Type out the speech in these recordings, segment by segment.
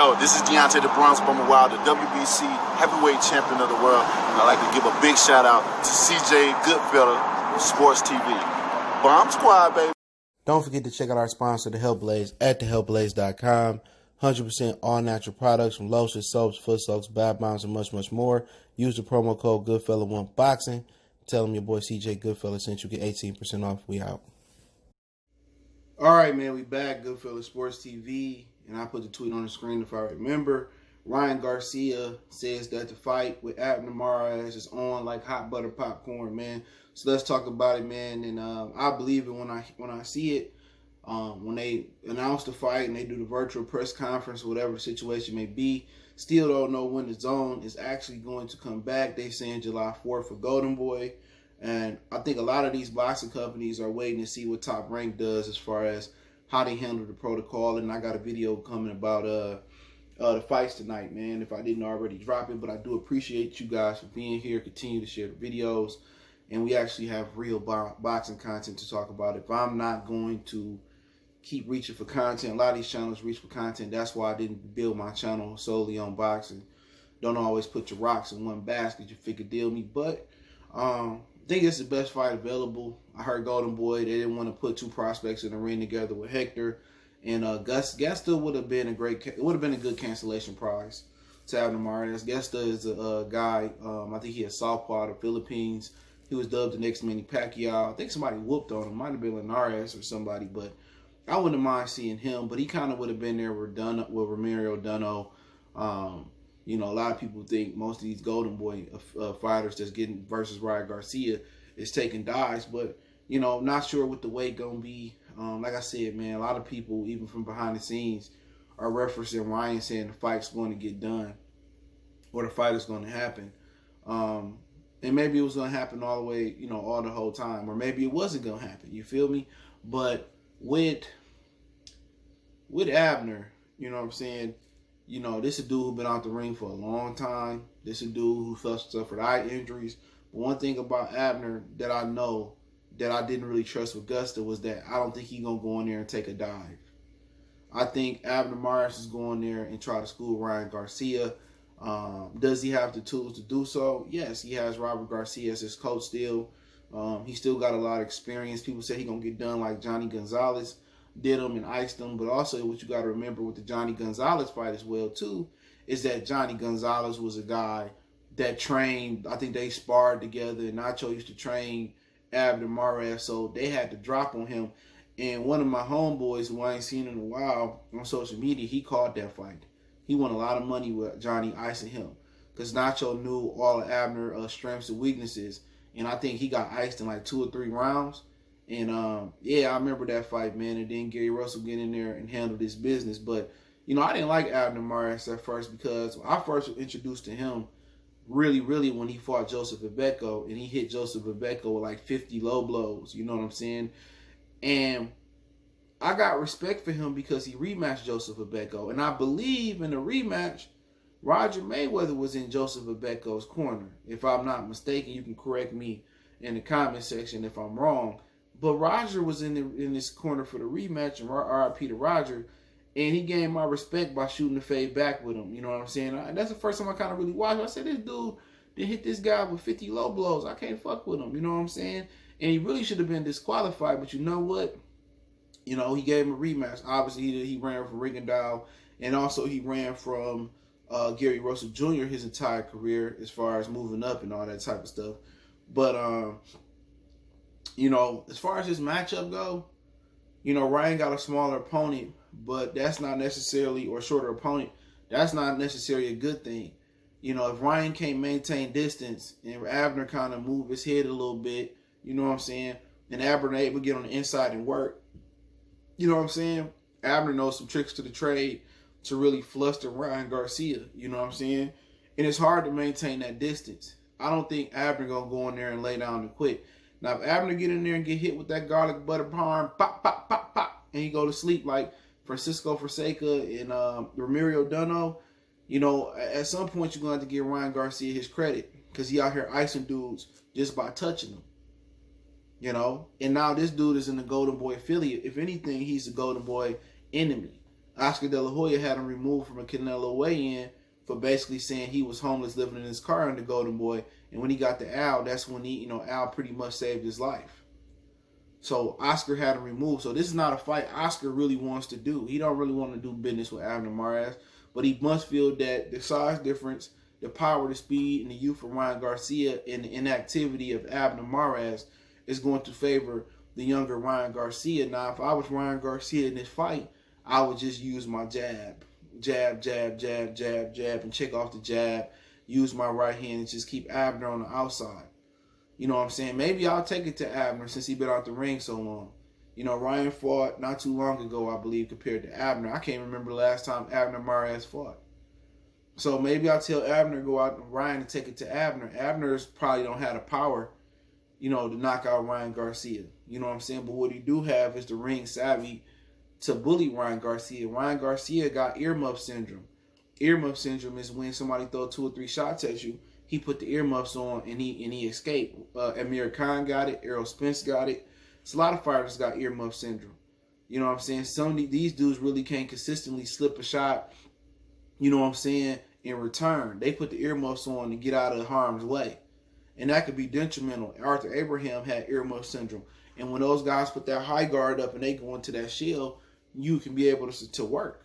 Yo, this is Deontay the Bronx Bummer Wild, the WBC heavyweight champion of the world. And I'd like to give a big shout out to CJ Goodfella, Sports TV. Bomb Squad, baby. Don't forget to check out our sponsor, The Health Blaze, at thehealthblaze.com. 100% all natural products from lotions, soaps, foot soaks, bath bombs, and much, much more. Use the promo code Goodfella1Boxing. Tell them your boy CJ Goodfella sent you. Get 18% off. We out. All right, man, we back. Goodfella Sports TV. And I put the tweet on the screen if I remember. Ryan Garcia says that the fight with Abner is on like hot butter popcorn, man. So let's talk about it, man. And I believe it when I see it. When they announce the fight and they do the virtual press conference, whatever the situation may be, still don't know when the DAZN is actually going to come back. They saying July 4th for Golden Boy. And I think a lot of these boxing companies are waiting to see what Top Rank does as far as how they handle the protocol. And I got a video coming about the fights tonight, man, if I didn't already drop it. But I do appreciate you guys for being here. Continue to share the videos. And we actually have real boxing content to talk about. If I'm not going to keep reaching for content, a lot of these channels reach for content. That's why I didn't build my channel solely on boxing. Don't always put your rocks in one basket. You figure deal me. But I think it's the best fight available. I heard Golden Boy, they didn't want to put two prospects in the ring together with Hector. And Gesta would have been a good cancellation prize to Abner Mares. Gesta is a guy, I think he has southpaw of the Philippines. He was dubbed the next Manny Pacquiao. I think somebody whooped on him. Might have been Linares or somebody, but I wouldn't mind seeing him. But he kind of would have been there with Romero Dunno. You know, a lot of people think most of these Golden Boy fighters that's getting versus Ryan Garcia is taking dives, but you know, not sure what the weight gonna be. Like I said, man, a lot of people, even from behind the scenes, are referencing Ryan saying the fight's going to get done or the fight is going to happen. And maybe it was going to happen all the way, you know, all the whole time, or maybe it wasn't going to happen. You feel me? But with Abner, you know what I'm saying? You know, this is a dude who been out the ring for a long time. This is a dude who suffered eye injuries. But one thing about Abner that I know that I didn't really trust with Gusta was that I don't think he's going to go in there and take a dive. I think Abner Mares is going there and try to school Ryan Garcia. Does he have the tools to do so? Yes, he has Robert Garcia as his coach still. He still got a lot of experience. People say he's going to get done like Johnny Gonzalez did him and iced him. But also what you got to remember with the Johnny Gonzalez fight as well too is that Johnny Gonzalez was a guy that trained, I think they sparred together, and Nacho used to train Abner Mares, so they had to drop on him. And one of my homeboys who I ain't seen in a while on social media, he called that fight. He won a lot of money with Johnny icing him because Nacho knew all of Abner's strengths and weaknesses, and I think he got iced in like 2 or 3 rounds. And yeah, I remember that fight, man. And then Gary Russell get in there and handle his business. But you know, I didn't like Abner Mares at first because I first was introduced to him really when he fought Joseph Ibeco, and he hit Joseph Ibeco with like 50 low blows. You know what I'm saying? And I got respect for him because he rematched Joseph Ibeco. And I believe in the rematch, Roger Mayweather was in Joseph Ibeco's corner. If I'm not mistaken, you can correct me in the comment section if I'm wrong. But Roger was in this corner for the rematch, and RIP to Roger. And he gained my respect by shooting the fade back with him. You know what I'm saying? That's the first time I kind of really watched. I said, this dude did hit this guy with 50 low blows. I can't fuck with him. You know what I'm saying? And he really should have been disqualified. But you know what? You know, he gave him a rematch. Obviously, he ran from Rigondeaux. And also he ran from Gary Russell Jr. his entire career as far as moving up and all that type of stuff. But, you know, as far as this matchup go, you know, Ryan got a smaller opponent, but that's not necessarily, or shorter opponent, that's not necessarily a good thing. You know, if Ryan can't maintain distance and Abner kind of move his head a little bit, you know what I'm saying, and Abner able to get on the inside and work, you know what I'm saying, Abner knows some tricks to the trade to really fluster Ryan Garcia, you know what I'm saying, and it's hard to maintain that distance. I don't think Abner going to go in there and lay down and quit. Now, if Abner get in there and get hit with that garlic butter parm, pop, pop, pop, pop, and he go to sleep like Francisco Forsaca and Romero Dunno, you know, at some point you're going to have to give Ryan Garcia his credit because he out here icing dudes just by touching them. You know, and now this dude is in the Golden Boy affiliate. If anything, he's the Golden Boy enemy. Oscar De La Hoya had him removed from a Canelo weigh-in for basically saying he was homeless living in his car in the Golden Boy. And when he got to Al, that's when Al pretty much saved his life. So Oscar had him removed. So this is not a fight Oscar really wants to do. He don't really want to do business with Abner Mares, but he must feel that the size difference, the power, the speed, and the youth of Ryan Garcia and the inactivity of Abner Mares is going to favor the younger Ryan Garcia. Now, if I was Ryan Garcia in this fight, I would just use my jab, jab, and check off the jab. Use my right hand and just keep Abner on the outside. You know what I'm saying? Maybe I'll take it to Abner since he's been out the ring so long. Ryan fought not too long ago, I believe, compared to Abner. I can't remember the last time Abner Mares fought. So maybe I'll tell Abner to go out and Ryan to take it to Abner. Abner's probably don't have the power, to knock out Ryan Garcia. You know what I'm saying? But what he do have is the ring savvy to bully Ryan Garcia. Ryan Garcia got earmuff syndrome. Earmuff syndrome is when somebody throw 2 or 3 shots at you. He put the earmuffs on and he escaped. Amir Khan got it. Errol Spence got it. It's a lot of fighters got earmuff syndrome. You know what I'm saying? Some of these dudes really can't consistently slip a shot, in return. They put the earmuffs on to get out of harm's way. And that could be detrimental. Arthur Abraham had earmuff syndrome. And when those guys put that high guard up and they go into that shield, you can be able to work.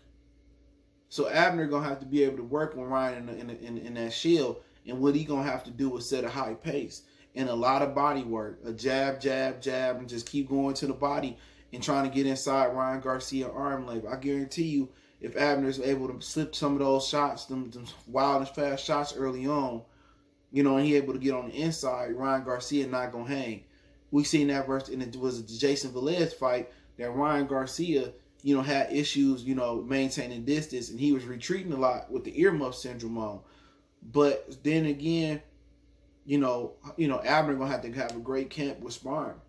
So Abner going to have to be able to work with Ryan in that shield. And what he going to have to do is set a high pace and a lot of body work. A jab, and just keep going to the body and trying to get inside Ryan Garcia arm length. I guarantee you, if Abner is able to slip some of those shots, them wild and fast shots early on, and he able to get on the inside, Ryan Garcia not going to hang. We seen that verse, and it was the Jason Velez fight that Ryan Garcia, had issues, maintaining distance, and he was retreating a lot with the earmuff syndrome on. But then again, Abner gonna have to have a great camp with sparring.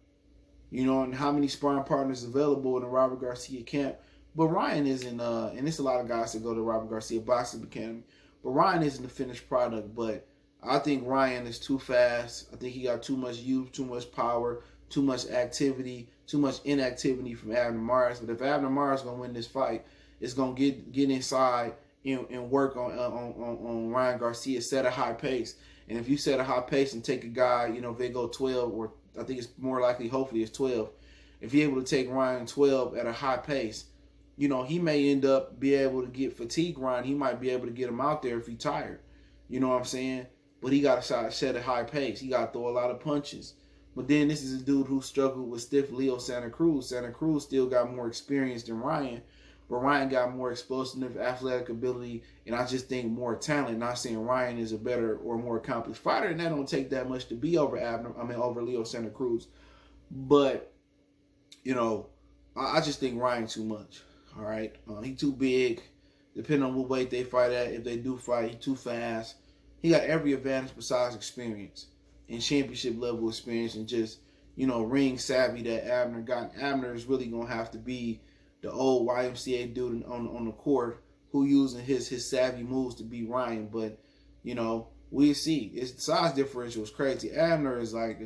And how many sparring partners available in the Robert Garcia camp? But Ryan isn't, and there's a lot of guys that go to Robert Garcia Boxing Academy, but Ryan isn't the finished product. But I think Ryan is too fast. I think he got too much youth, too much power, too much activity, too much inactivity from Abner Mares. But if Abner Mares is gonna win this fight, it's gonna get inside and work on Ryan Garcia, set a high pace. And if you set a high pace and take a guy, if they go 12, or I think it's more likely, hopefully it's 12. If you're able to take Ryan 12 at a high pace, he may end up be able to get fatigue Ryan. He might be able to get him out there if he's tired. You know what I'm saying? But he got to set a high pace. He got to throw a lot of punches. But then this is a dude who struggled with stiff Leo Santa Cruz. Santa Cruz still got more experience than Ryan. But Ryan got more explosive athletic ability, and I just think more talent. Not saying Ryan is a better or more accomplished fighter, and that don't take that much to be over over Leo Santa Cruz. But, I just think Ryan too much. All right, he too big. Depending on what weight they fight at, if they do fight, he too fast. He got every advantage besides experience and championship level experience, and just ring savvy that Abner got. Abner is really gonna have to be the old YMCA dude on the court who using his savvy moves to beat Ryan. But, we'll see. The size differential is crazy. Abner is like,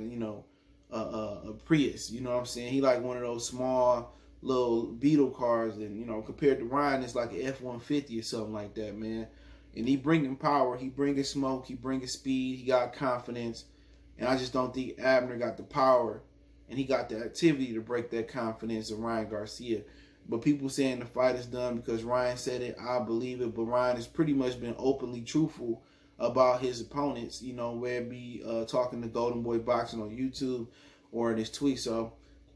a Prius. You know what I'm saying? He like one of those small little Beetle cars. And, compared to Ryan, it's like an F-150 or something like that, man. And he bringing power. He bringing smoke. He bringing speed. He got confidence. And I just don't think Abner got the power and he got the activity to break that confidence of Ryan Garcia. But people saying the fight is done because Ryan said it, I believe it. But Ryan has pretty much been openly truthful about his opponents, whether it be talking to Golden Boy Boxing on YouTube or in his tweet. So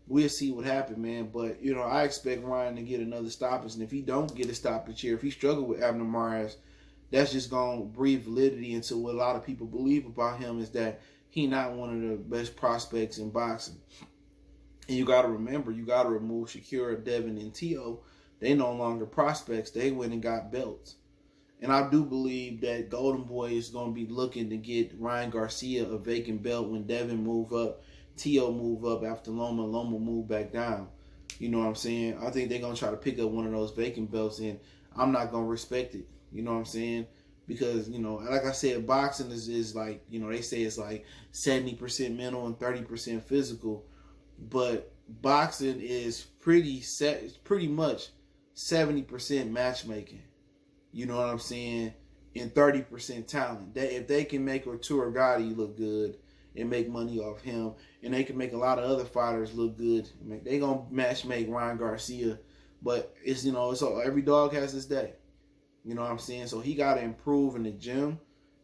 we'll see what happens, man. But, I expect Ryan to get another stoppage. And if he don't get a stoppage here, if he struggle with Abner Mares, that's just going to breathe validity into what a lot of people believe about him, is that he not one of the best prospects in boxing. And you got to remember, you got to remove Shakira, Devin, and Tio. They no longer prospects. They went and got belts. And I do believe that Golden Boy is going to be looking to get Ryan Garcia a vacant belt when Devin move up, Tio move up after Loma move back down. You know what I'm saying? I think they're going to try to pick up one of those vacant belts, and I'm not going to respect it. You know what I'm saying? Because, like I said, boxing is like, they say it's like 70% mental and 30% physical. But boxing is pretty much 70% matchmaking. You know what I'm saying? And 30% talent. If they can make Arturo Gatti look good and make money off him, and they can make a lot of other fighters look good, they gonna make Ryan Garcia. But it's, you know, it's every dog has his day. You know what I'm saying? So he got to improve in the gym.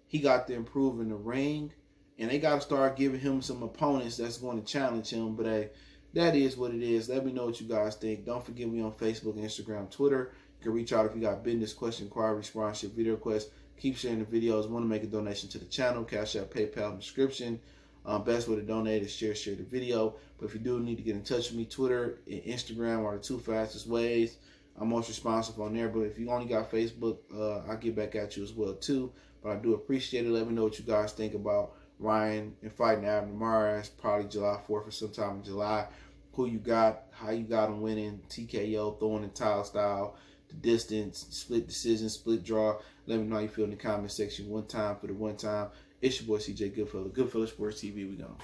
He got to improve in the ring. And they got to start giving him some opponents that's going to challenge him. But hey, that is what it is. Let me know what you guys think. Don't forget me on Facebook, Instagram, Twitter. You can reach out if you got business, question, inquiry, sponsorship, video requests. Keep sharing the videos. Want to make a donation to the channel? Cash App, PayPal in the description. Best way to donate is share the video. But if you do need to get in touch with me, Twitter and Instagram are the two fastest ways. I'm most responsive on there. But if you only got Facebook, I'll get back at you as well too. But I do appreciate it. Let me know what you guys think about Ryan and fighting Abner Mares, probably July 4th or sometime in July. Who you got, how you got him winning, TKO, throwing the tile style, the distance, split decision, split draw. Let me know how you feel in the comment section. One time for the one time. It's your boy CJ Goodfellow, Goodfellow Sports TV. We gone.